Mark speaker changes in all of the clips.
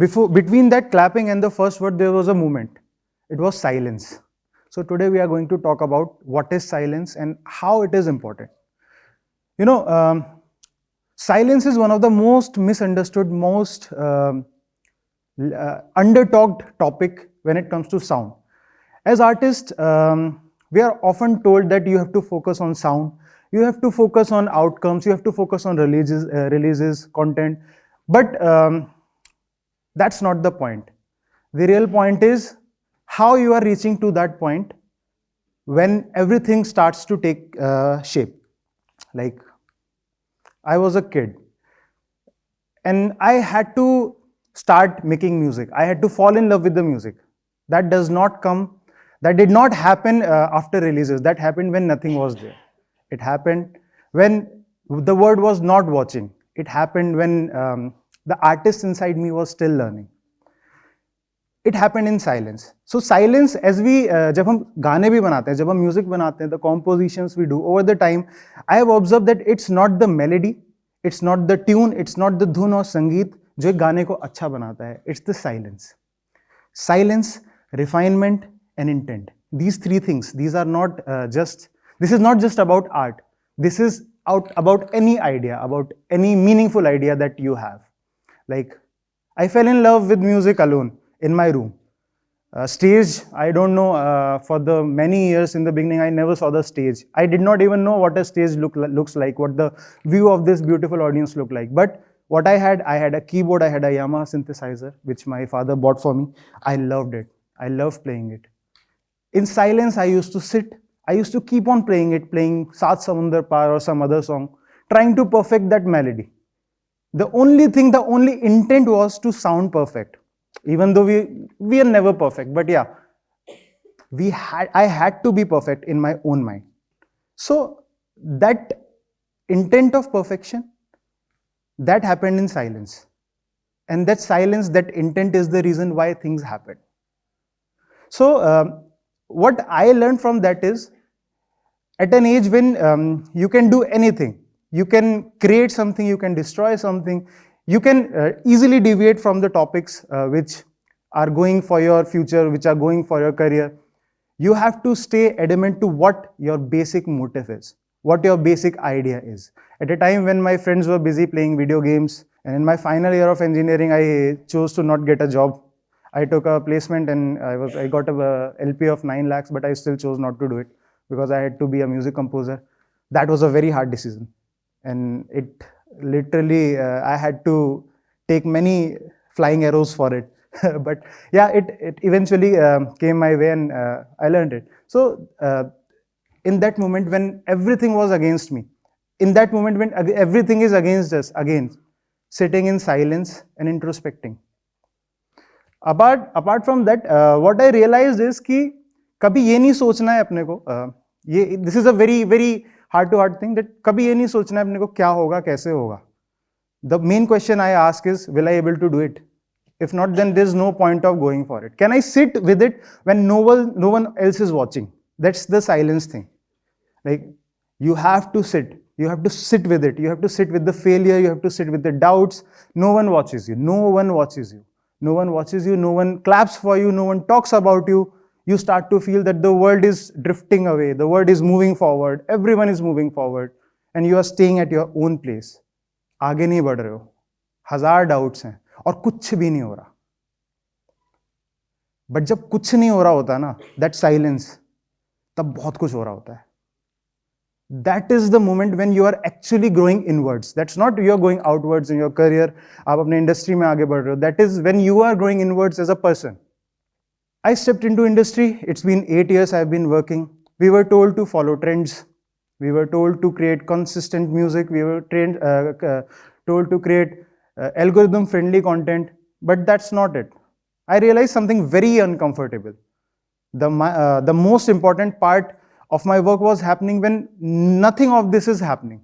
Speaker 1: Between that clapping and the first word, there was a moment. It was silence. So today we are going to talk about what is silence and how it is important. You know, silence is one of the most misunderstood, most under-talked topic when it comes to sound. As artists, we are often told that you have to focus on sound, you have to focus on outcomes, you have to focus on releases, content. But that's not the point. The real point is how you are reaching to that point when everything starts to take shape. Like, I was a kid and I had to start making music. I had to fall in love with the music. That did not happen after releases. That happened when nothing was there. It happened when the world was not watching. It happened when the artist inside me was still learning. It happened in silence. So silence, as we, जब हम गाने भी बनाते हैं, जब हम music बनाते हैं, the compositions we do over the time, I have observed that it's not the melody, it's not the tune, it's not the धुन और संगीत जो एक गाने को अच्छा बनाता है. It's the silence. Silence, refinement, and intent. These three things. These are not This is not just about art. This is about any idea, about any meaningful idea that you have. Like, I fell in love with music alone in my room. Stage, I don't know, for the many years in the beginning, I never saw the stage. I did not even know what a stage looks like, what the view of this beautiful audience looked like. But what I had a keyboard, I had a Yamaha synthesizer, which my father bought for me. I loved it. I loved playing it. In silence, I used to sit. I used to keep on playing it, playing Saat Samundar Par or some other song, trying to perfect that melody. The only intent was to sound perfect. Even though we are never perfect, but yeah, I had to be perfect in my own mind. So that intent of perfection, that happened in silence. And that silence, that intent is the reason why things happen. So what I learned from that is, at an age when you can do anything, you can create something, you can destroy something, you can easily deviate from the topics which are going for your future, which are going for your career. You have to stay adamant to what your basic motive is, what your basic idea is. At a time when my friends were busy playing video games, and in my final year of engineering, I chose to not get a job. I took a placement and I got a LP of 9 lakhs, but I still chose not to do it because I had to be a music composer. That was a very hard decision. And it literally, I had to take many flying arrows for it. But yeah, it eventually came my way and I learned it. So in that moment when everything was against me, in that moment when everything is against us, again, sitting in silence and introspecting. Apart from that, what I realized is कि कभी ये नहीं सोचना है अपने को, this is a very, very heart-to-heart thing, that कभी ये नहीं सोचना है अपने को क्या होगा, कैसे होगा. The main question I ask is, will I able to do it? If not, then there's no point of going for it. Can I sit with it when no one else is watching? That's the silence thing. Like, you have to sit. You have to sit with it. You have to sit with the failure. You have to sit with the doubts. No one watches you. No one watches you. No one watches you. No one claps for you. No one talks about you. You start to feel that the world is drifting away. The world is moving forward. Everyone is moving forward. And you are staying at your own place. आगे नहीं बढ़ रहे हो. 1000 doubts हैं और कुछ भी नहीं हो रहा. But जब कुछ नहीं हो रहा होता ना, that silence, तब बहुत कुछ हो रहा होता है. That is the moment when you are actually growing inwards. That's not you are going outwards in your career. आप अपने industry में आगे बढ़ रहे हो. That is when you are growing inwards as a person. I stepped into industry. It's been 8 years I've been working. We were told to follow trends. We were told to create consistent music. We were told to create algorithm-friendly content. But that's not it. I realized something very uncomfortable. The most important part of my work was happening when nothing of this is happening.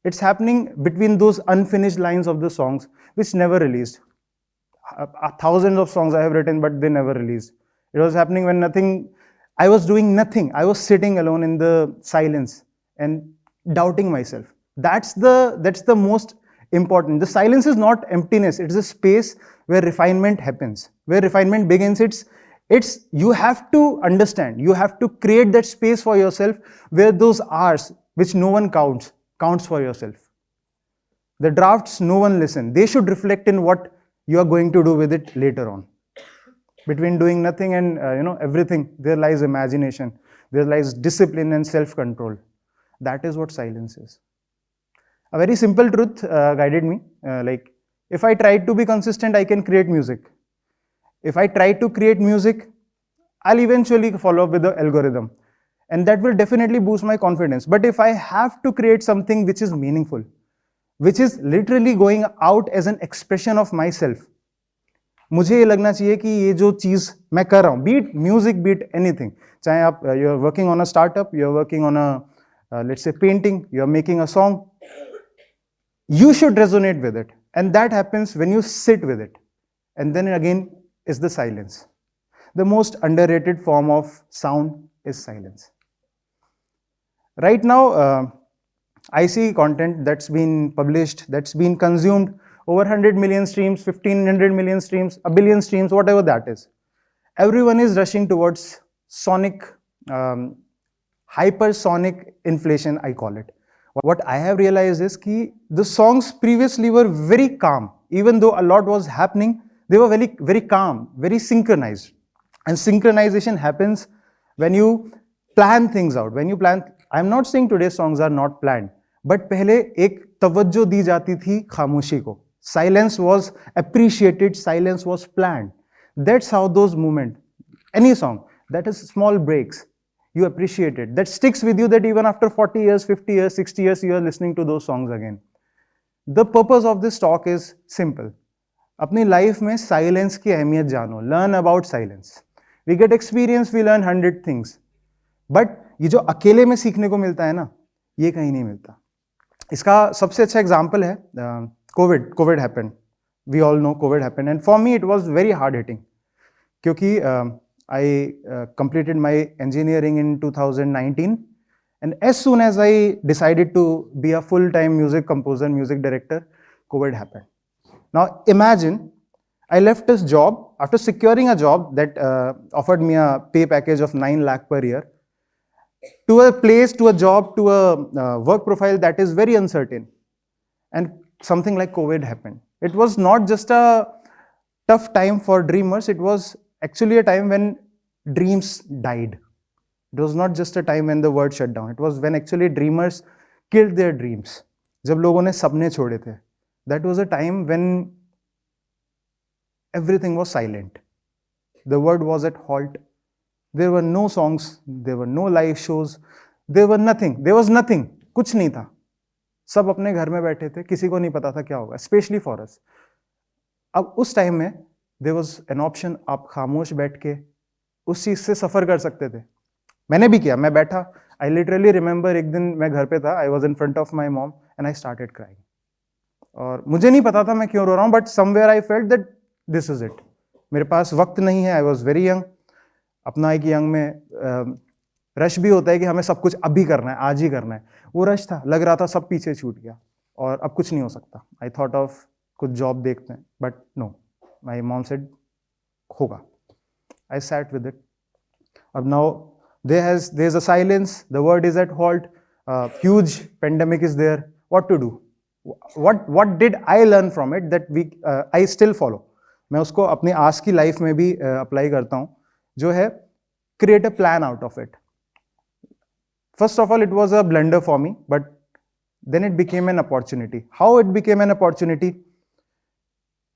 Speaker 1: It's happening between those unfinished lines of the songs which never released. Thousands of songs I have written, but they never released. It was happening when nothing, I was doing nothing. I was sitting alone in the silence and doubting myself. That's the most important. The silence is not emptiness, it is a space where refinement happens. Where refinement begins, it's you have to understand, you have to create that space for yourself where those hours which no one counts for yourself. The drafts no one listen. They should reflect in what you are going to do with it later on. Between doing nothing and everything, there lies imagination. There lies discipline and self-control. That is what silence is. A very simple truth guided me. Like, if I try to be consistent, I can create music. If I try to create music, I'll eventually follow up with the algorithm. And that will definitely boost my confidence. But if I have to create something which is meaningful, which is literally going out as an expression of myself, मुझे ये लगना चाहिए कि ये जो चीज़ मैं कर रहा हूँ, बीट म्यूजिक, बीट एनीथिंग, चाहे आप you are working on a startup, you are working on a let's say painting, you are making a song, you should resonate with it, and that happens when you sit with it. And then again is the silence. The most underrated form of sound is silence. Right now I see content that's been published, that's been consumed, over 100 million streams, 1500 million streams, a billion streams, whatever that is. Everyone is rushing towards sonic, hypersonic inflation, I call it. What I have realized is that the songs previously were very calm. Even though a lot was happening, they were very, very calm, very synchronized. And synchronization happens when you plan things out. When you plan, I'm not saying today's songs are not planned, but पहले एक तवज्जो दी जाती थी खामोशी को. Silence was appreciated, silence was planned. That's how those movements, any song, that is small breaks, you appreciate it. That sticks with you, that even after 40 years, 50 years, 60 years, you are listening to those songs again. The purpose of this talk is simple. अपनी life में silence की अहमियत जानो. Learn about silence. We get experience, we learn 100 things. But ये जो अकेले में सीखने को मिलता है ना, ये कहीं नहीं मिलता. इसका सबसे अच्छा example है COVID happened. We all know COVID happened, and for me it was very hard hitting. क्योंकि I completed my engineering in 2019, and as soon as I decided to be a full-time music composer, music director, COVID happened. Now imagine, I left this job after securing a job that offered me a pay package of 9 lakh per year, to a place, to a job, to a work profile that is very uncertain. And something like COVID happened. It was not just a tough time for dreamers, it was actually a time when dreams died. It was not just a time when the world shut down. It was when actually dreamers killed their dreams. जब लोगों ने सपने छोड़े थे. That was a time when everything was silent. The world was at halt. There were no songs, there were no live shows, there were nothing. There was nothing. कुछ नहीं था. सब अपने घर में बैठे थे, किसी को नहीं पता था क्या होगा, especially for us. अब उस टाइम में there was an option, आप खामोश बैठ के उस चीज से सफर कर सकते थे. मैंने भी किया, मैं बैठा. I literally remember एक दिन मैं घर पे था, I was in front of my mom and I started crying. और मुझे नहीं पता था मैं क्यों रो रहा हूँ, but somewhere I felt that this is it. मेरे पास वक्त नहीं है, I was very young. अपना एक यंग में रश भी होता है कि हमें सब कुछ अभी करना है, आज ही करना है. वो रश था, लग रहा था सब पीछे छूट गया और अब कुछ नहीं हो सकता. आई थॉट ऑफ कुछ जॉब देखते हैं, but no, my mom said होगा. I sat with it. अब now there is a silence, the world is at halt, huge pandemic is there. What to do? What did I learn from it that I still follow? मैं उसको अपने आज की life में भी apply करता हूँ, जो है create a plan out of it. First of all, it was a blunder for me, but then it became an opportunity. How it became an opportunity?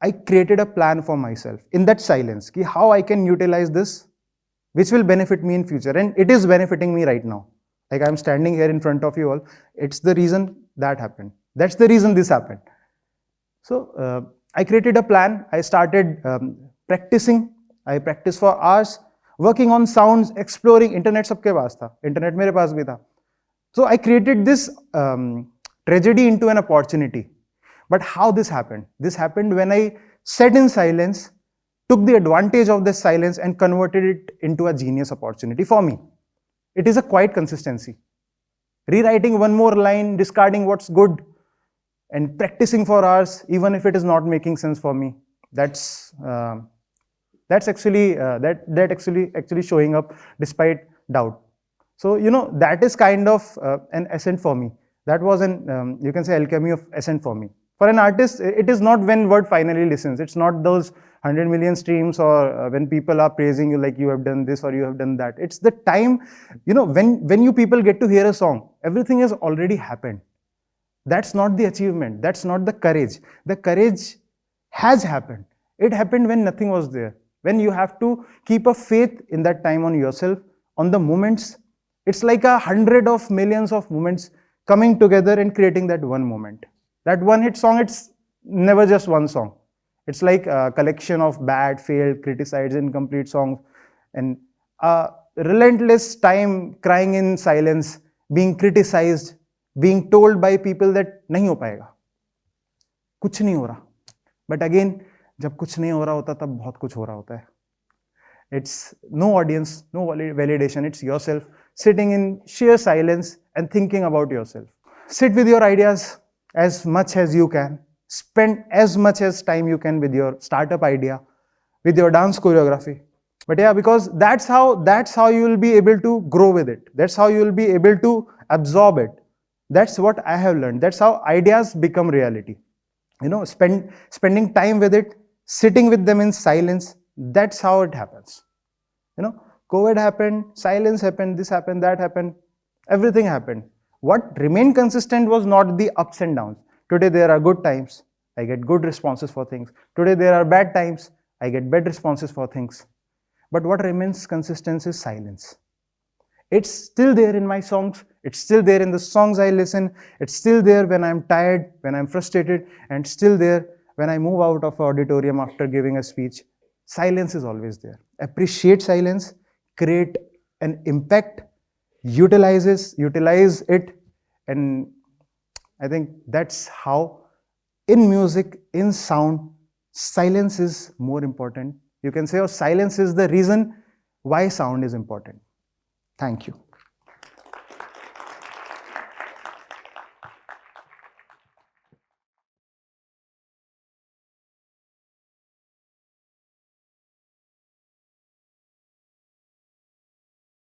Speaker 1: I created a plan for myself in that silence, कि how I can utilize this, which will benefit me in future, and it is benefiting me right now. Like I'm standing here in front of you all. It's the reason that happened. That's the reason this happened. So I created a plan. I started practicing. I practiced for hours, working on sounds, exploring. Internet सबके पास था. Internet मेरे पास भी था. So I created this tragedy into an opportunity. But how this happened? This happened when I sat in silence, took the advantage of this silence and converted it into a genius opportunity for me. It is a quiet consistency. Rewriting one more line, discarding what's good, and practicing for hours, even if it is not making sense for me. That's actually actually showing up despite doubt. So that is kind of an ascent for me. That was an you can say alchemy of ascent for me. For an artist, it is not when word finally listens. It's not those 100 million streams or when people are praising you like you have done this or you have done that. It's the time, when you people get to hear a song, everything has already happened. That's not the achievement. That's not the courage. The courage has happened. It happened when nothing was there. When you have to keep a faith in that time on yourself, on the moments. It's like 100 of millions of moments coming together and creating that one moment. That one hit song, it's never just one song. It's like a collection of bad, failed, criticized, incomplete songs, and a relentless time crying in silence, being criticized, being told by people that नहीं हो पाएगा, कुछ नहीं हो रहा. But again, जब कुछ नहीं हो रहा होता तब बहुत कुछ हो रहा होता है. It's no audience, no validation. It's yourself sitting in sheer silence and thinking about yourself. Sit with your ideas as much as you can. Spend as much as time you can with your startup idea, with your dance choreography. But yeah, because that's how you will be able to grow with it. That's how you will be able to absorb it. That's what I have learned. That's how ideas become reality. Spending time with it, sitting with them in silence. That's how it happens. COVID happened, silence happened, this happened, that happened, everything happened. What remained consistent was not the ups and downs. Today there are good times, I get good responses for things. Today there are bad times, I get bad responses for things. But what remains consistent is silence. It's still there in my songs, it's still there in the songs I listen, it's still there when I'm tired, when I'm frustrated, and still there when I move out of an auditorium after giving a speech. Silence is always there. Appreciate silence, create an impact, utilize it, and I think that's how in music, in sound, silence is more important. You can say silence is the reason why sound is important. Thank you.